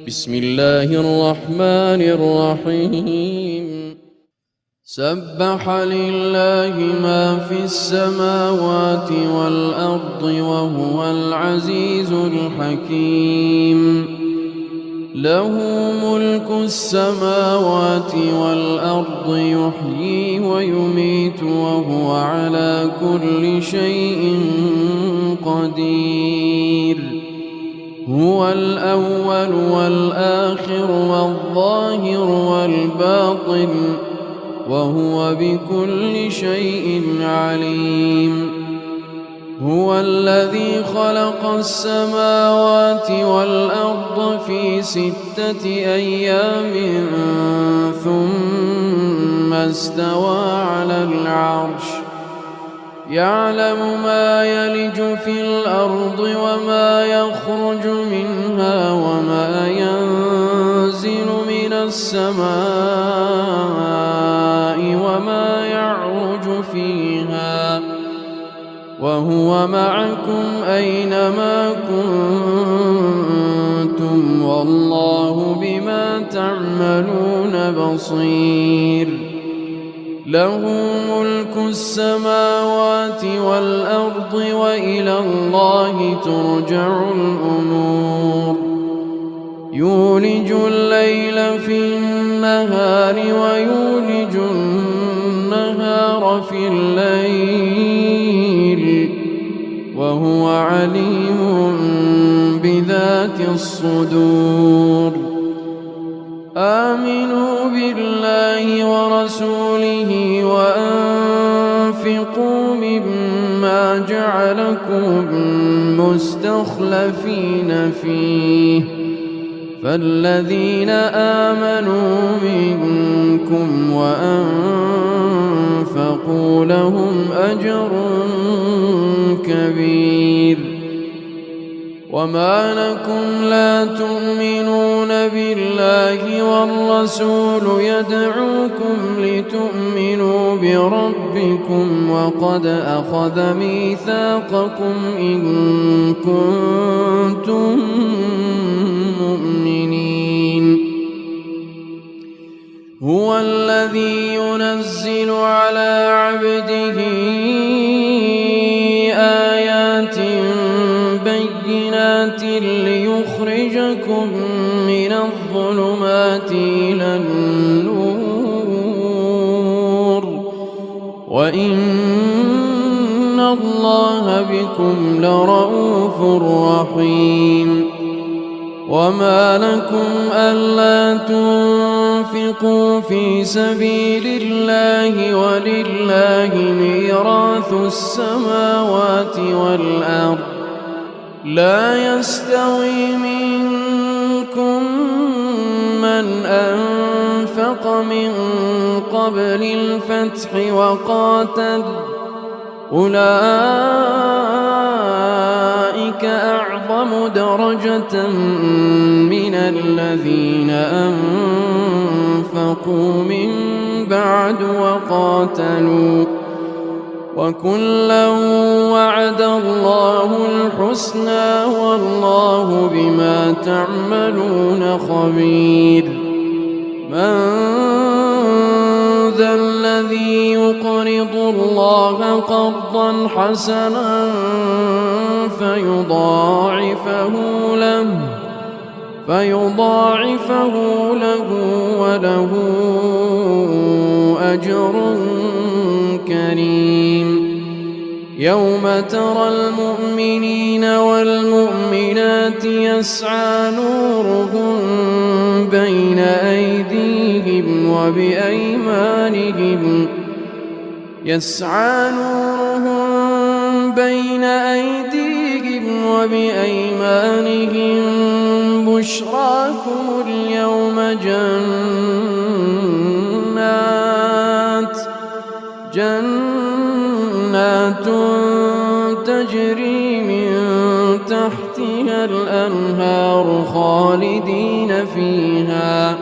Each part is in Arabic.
بسم الله الرحمن الرحيم سبح لله ما في السماوات والأرض وهو العزيز الحكيم له ملك السماوات والأرض يحيي ويميت وهو على كل شيء قدير هو الأول والآخر والظاهر والباطن وهو بكل شيء عليم هو الذي خلق السماوات والأرض في 6 أيام ثم استوى على العرش يعلم ما يلج في الأرض وما يخرج منها وما ينزل من السماء وما يعرج فيها وهو معكم أينما كنتم والله بما تعملون بصير له ملك السماوات والأرض وإلى الله ترجع الأمور يولج الليل في النهار ويولج النهار في الليل وهو عليم بذات الصدور آمنوا بالله ورسوله وأنفقوا مما جعلكم مستخلفين فيه فالذين آمنوا منكم وأنفقوا لهم أجر كبير وما لكم لا تؤمنون بالله والرسول يدعوكم لتؤمنوا بربكم وقد أخذ ميثاقكم إن كنتم مؤمنين هو الذي ينزل على عبده آيات بينات ليخرجكم من الظلمات إلى النور وإن الله بكم لرءوف رحيم وما لكم ألا تنفقوا في سبيل الله ولله ميراث السماوات والأرض لا يستوي منكم من أنفق من قبل الفتح وقاتل أولئك أعظم درجة من الذين أنفقوا من بعد وقاتلوا وكلا وعد الله الحسنى والله بما تعملون خبير من ذا الذي يقرض الله قرضا حسنا فيضاعفه له وله أجر كريم يوم ترى المؤمنين والمؤمنات يسعى نورهم بين أيديهم وبأيمانهم بشراكم اليوم جنات تجري من تحتها الأنهار خالدين فيها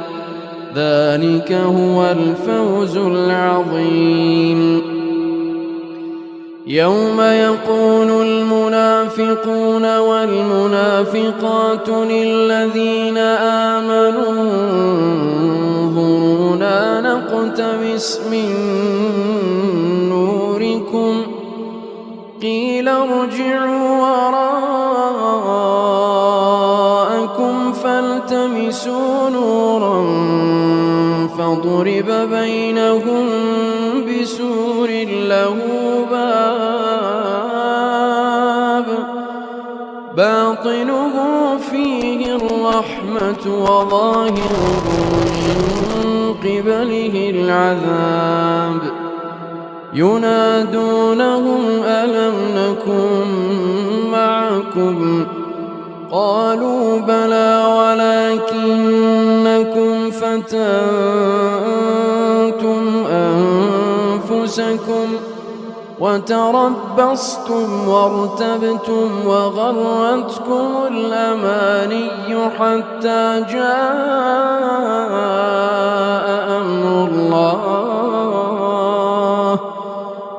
ذلك هو الفوز العظيم يوم يقول المنافقون والمنافقات للذين آمنوا انظرونا نقتبس من نوركم قيل ارجعوا وراءكم فالتمسوا نورا فضرب بينهم بسور له باب باطنه فيه الرحمة وظاهره من قبله العذاب ينادونهم ألم نكن معكم قالوا بلى ولكنكم فتنتم أنفسكم وتربصتم وارتبتم وغرتكم الأماني حتى جاء أمر الله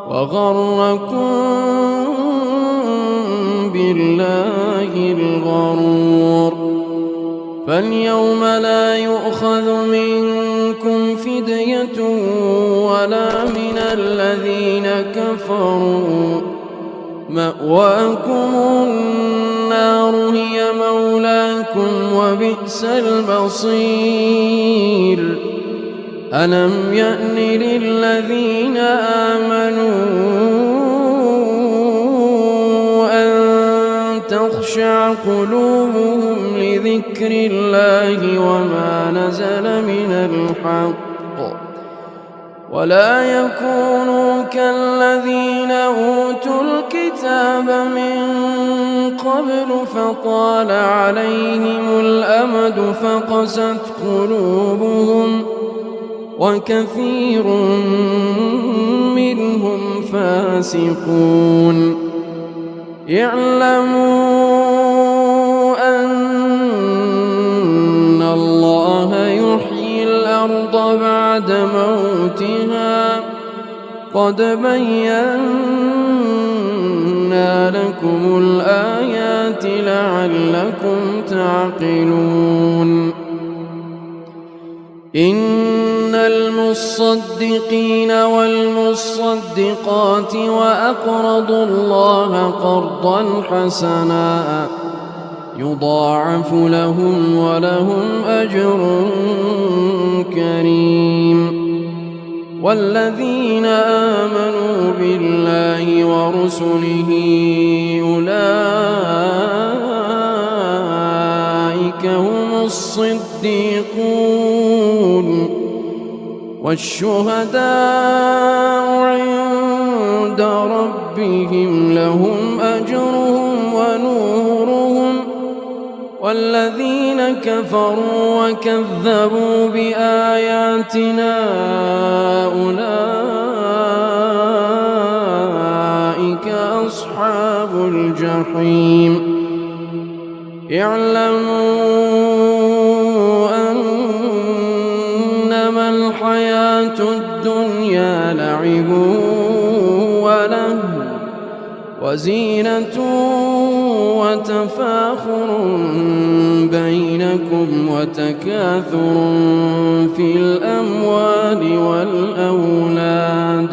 وغركم بالله الغرور فاليوم لا يؤخذ منكم فدية ولا من الذين كفروا مأواكم النار هي مولاكم وبئس المصير ألم يأن للذين آمنوا أن تخشع قلوبهم لذكر الله وما نزل من الحق ولا يكونوا كالذين أوتوا الكتاب من قبل فطال عليهم الأمد فقست قلوبهم وكثير منهم فاسقون اعلموا أن الله يحيي الأرض بعد موتها قد بينا لكم الآيات لعلكم تعقلون إن المصدقين والمصدقات وأقرضوا الله قرضا حسنا يضاعف لهم ولهم أجر كريم والذين آمنوا بالله ورسله أولئك هم الصديقون والشهداء عند ربهم لهم أجرهم ونورهم والذين كفروا وكذبوا بآياتنا أولئك أصحاب الجحيم اعلموا أنما الحياة الدنيا لعب ولهو وزينة وتفاخر بينكم وتكاثر في الأموال والأولاد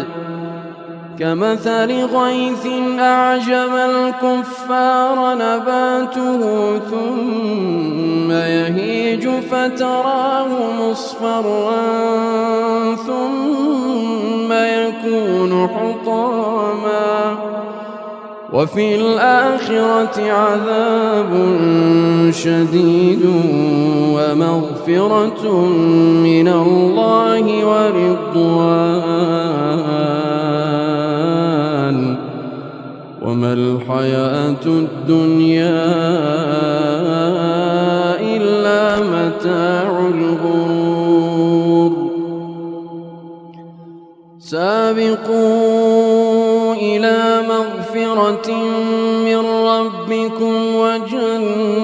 كمثل غيث أعجب الكفار نباته ثم يهيج فتراه مصفرا ثم يكون حطاما وفي الآخرة عذاب شديد ومغفرة من الله ورضوان وما الحياة الدنيا إلا متاع الغرور سابقوا إلى مغفرة من ربكم وجنة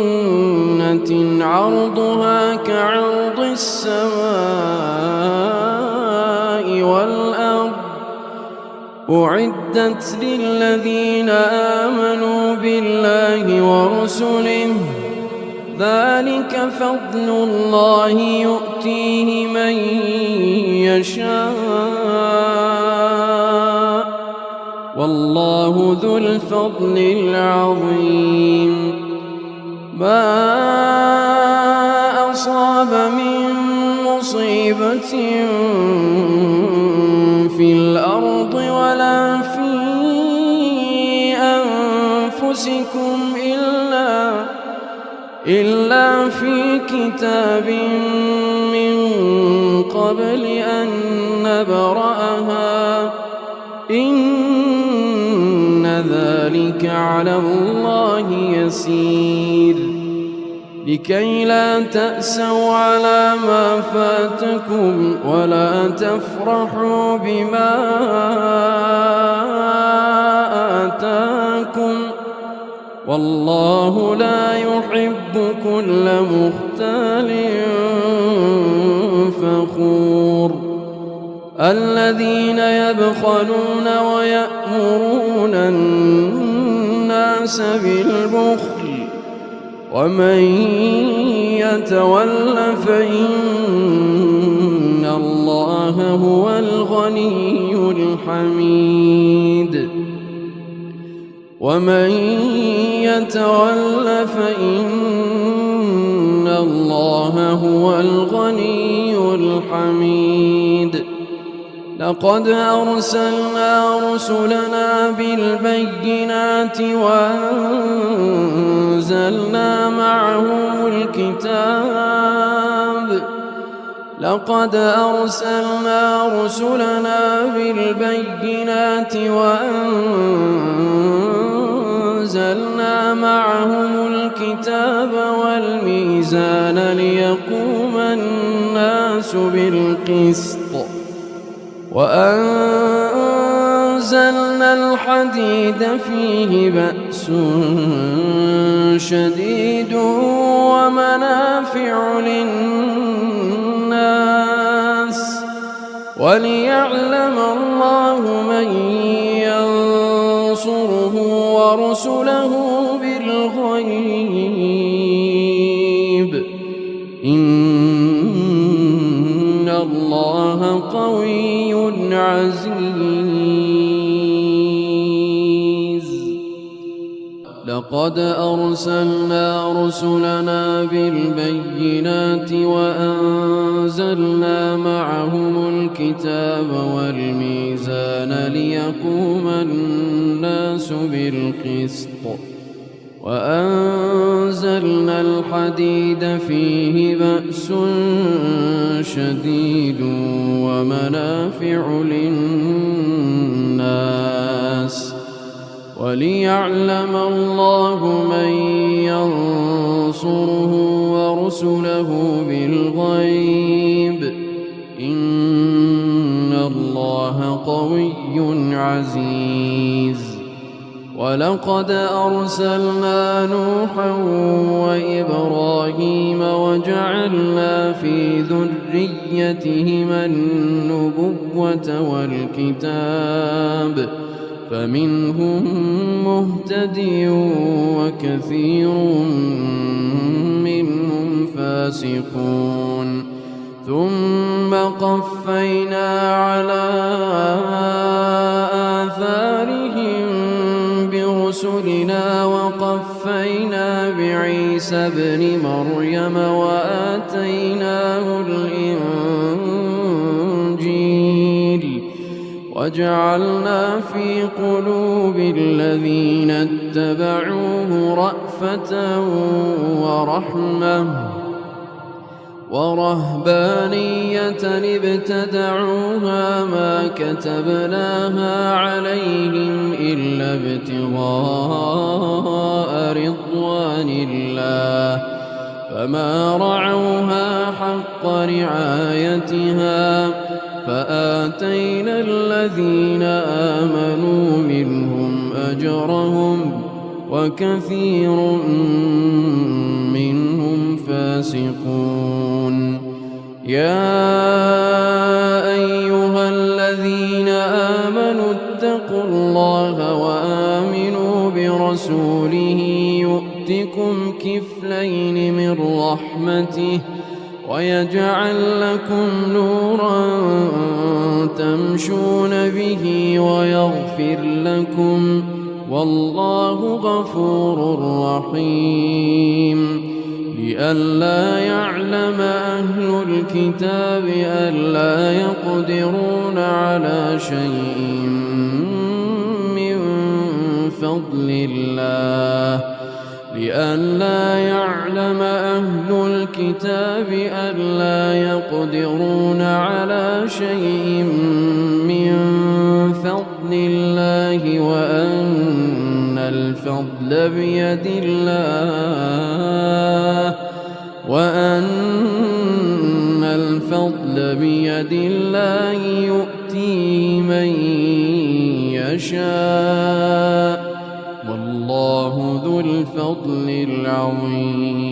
عرضها كعرض السماء والأرض أعدت للذين آمنوا بالله ورسله ذلك فضل الله يؤتيه من يشاء والله ذو الفضل العظيم ما أصاب من مصيبة في الأرض ولا في أنفسكم إلا في كتاب من قبل أن نبرأها إن ذلك على الله يسير لكي لا تأسوا على ما فاتكم ولا تفرحوا بما آتاكم والله لا يحب كل مختال فخور الذين يبخلون ويأمرون الناس بالبخل ومن يتول فإن الله هو الغني الحميد ومن يتول فإن الله هو الغني الحميد لقد أرسلنا رسلنا بالبينات وأنزلنا معهم الكتاب والميزان ليقوم الناس بالقسط وأنزلنا الحديد فيه بأس شديد ومنافع للناس وليعلم الله من ينصره ورسله بالغيب إن الله قوي عزيز لقد أرسلنا رسلنا بالبينات وأنزلنا معهم الكتاب والميزان ليقوم الناس بالقسط وأنزلنا الحديد فيه بأس شديد ومنافع للناس وليعلم الله من ينصره ورسله بالغيب إن الله قوي عزيز ولقد أرسلنا نوحا وإبراهيم وجعلنا في ذريتهما النبوة والكتاب فمنهم مهتدي وكثير منهم فاسقون ثم قفينا على آثارهم برسلنا وقفينا بعيسى ابن مريم وآتيناه الإنجيل وجعلنا في قلوب الذين اتبعوه رأفة ورحمة ورهبانية ابتدعوها ما كتبناها عليهم إلا ابتغاء رضوان الله فما رعوها حق رعايتها فآتينا الذين آمنوا منهم أجرهم وكثير منهم فاسقون يا أيها الذين آمنوا اتقوا برسوله يؤتكم كفلين من رحمته ويجعل لكم نورا تمشون به ويغفر لكم والله غفور رحيم لئلا يعلم أهل الكتاب ألا يقدرون على شيء من فضل الله لئلا يعلم أهل الكتاب ألا يقدرون على شيء من فضل الله وأن الفضل بيد الله يؤتي من يشاء والله ذو الفضل العظيم.